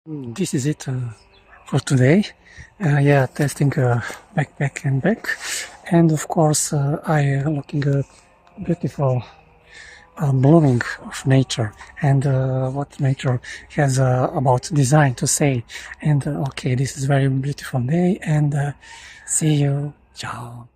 This is it for today. Yeah, testing backpack and back, and of course I looking beautiful blooming of nature and what nature has about design to say. And okay, this is very beautiful day, and see you. Ciao.